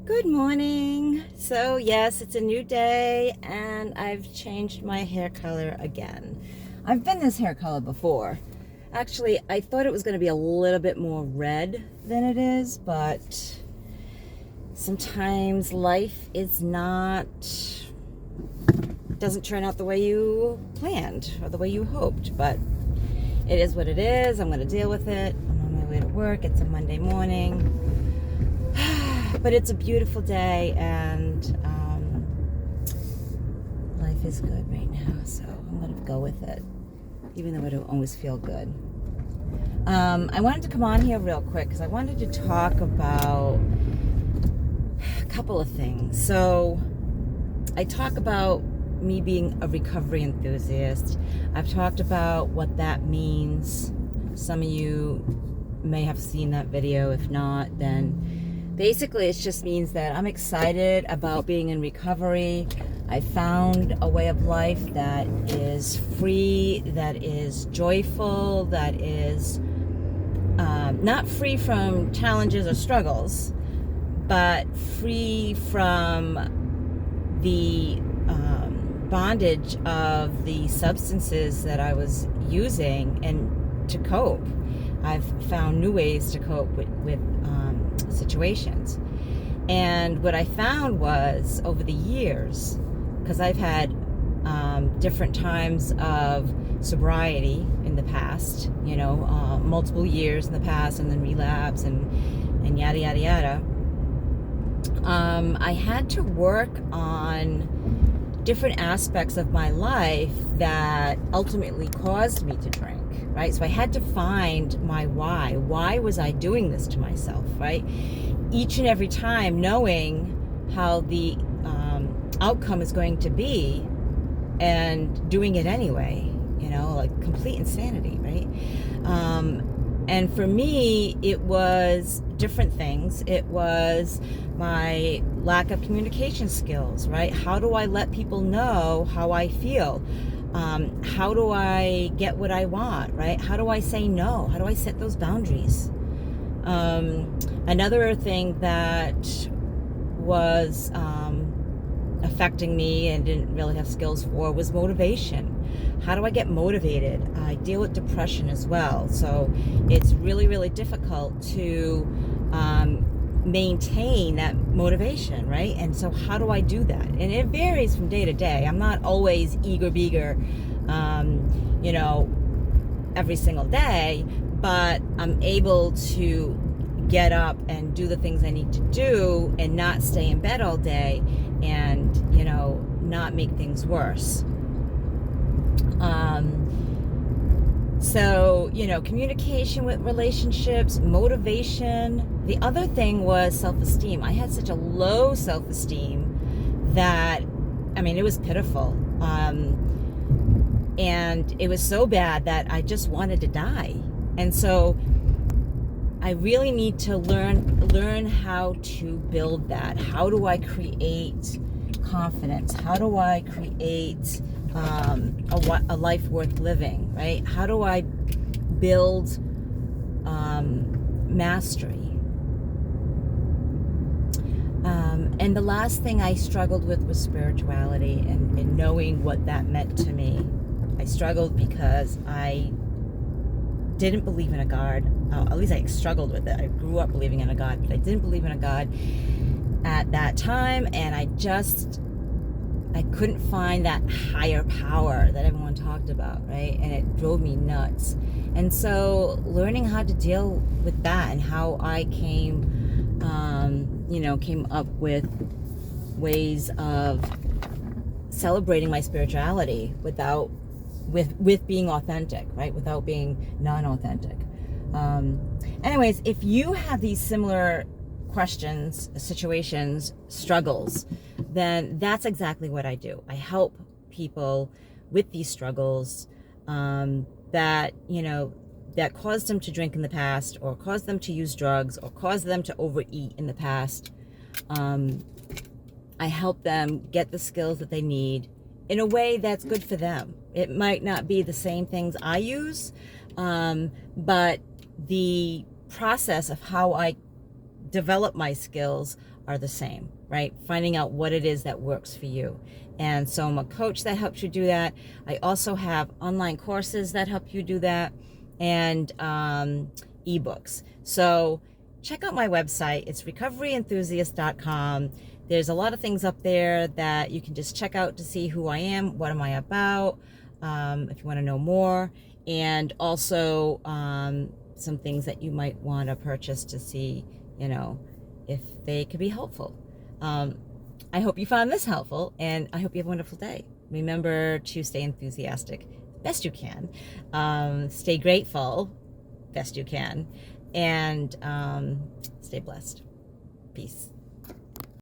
Good morning. So yes, it's a new day and I've changed my hair color again. I've been this hair color before. Actually, I thought it was going to be a little bit more red than it is, but sometimes life is not, doesn't turn out the way you planned or the way you hoped, but it is what it is. I'm going to deal with it. I'm on my way to work. It's a Monday morning. But it's a beautiful day and life is good right now, so I'm going to go with it, even though I don't always feel good. I wanted to come on here real quick because I wanted to talk about a couple of things. So I talk about me being a recovery enthusiast. I've talked about what that means. Some of you may have seen that video. If not, then basically, it just means that I'm excited about being in recovery. I found a way of life that is free, that is joyful, that is not free from challenges or struggles, but free from the bondage of the substances that I was using and to cope. I've found new ways to cope with situations. And what I found was over the years, because I've had different times of sobriety in the past, multiple years in the past, and then relapse and yada, yada, yada. I had to work on different aspects of my life that ultimately caused me to drink, right? So I had to find my why. Why was I doing this to myself, right? Each and every time knowing how the outcome is going to be and doing it anyway, like complete insanity, right? And for me, it was different things. It was my lack of communication skills, right? How do I let people know how I feel? How do I get what I want, right? How do I say no? How do I set those boundaries? Another thing that was affecting me and didn't really have skills for was motivation. How do I get motivated? I deal with depression as well, so it's really, really difficult to maintain that motivation, right? And so how do I do that? And it varies from day to day. I'm not always eager, every single day, but I'm able to get up and do the things I need to do and not stay in bed all day and, not make things worse. So, communication with relationships, motivation. The other thing was self-esteem. I had such a low self-esteem that, it was pitiful. And it was so bad that I just wanted to die. And so I really need to learn how to build that. How do I create confidence? How do I create a life worth living, right? How do I build mastery? And the last thing I struggled with was spirituality and knowing what that meant to me. I struggled because I didn't believe in a God. At least I struggled with it. I grew up believing in a God, but I didn't believe in a God at that time, and I couldn't find that higher power that everyone talked about, right? And it drove me nuts. And so learning how to deal with that and how I came up with ways of celebrating my spirituality with being authentic, right? Without being non-authentic. Anyways, if you have these similar questions, situations, struggles, then that's exactly what I do. I help people with these struggles that caused them to drink in the past, or caused them to use drugs, or caused them to overeat in the past. I help them get the skills that they need in a way that's good for them. It might not be the same things I use, but the process of how I develop my skills are the same, right? Finding out what it is that works for you. And so I'm a coach that helps you do that. I also have online courses that help you do that, and ebooks. So check out my website. It's recoveryenthusiast.com. There's a lot of things up there that you can just check out to see who I am, what am I about, if you want to know more, and also some things that you might want to purchase to see, you know, if they could be helpful. I hope you found this helpful, and I hope you have a wonderful day. Remember to stay enthusiastic best you can, stay grateful best you can, and stay blessed. Peace.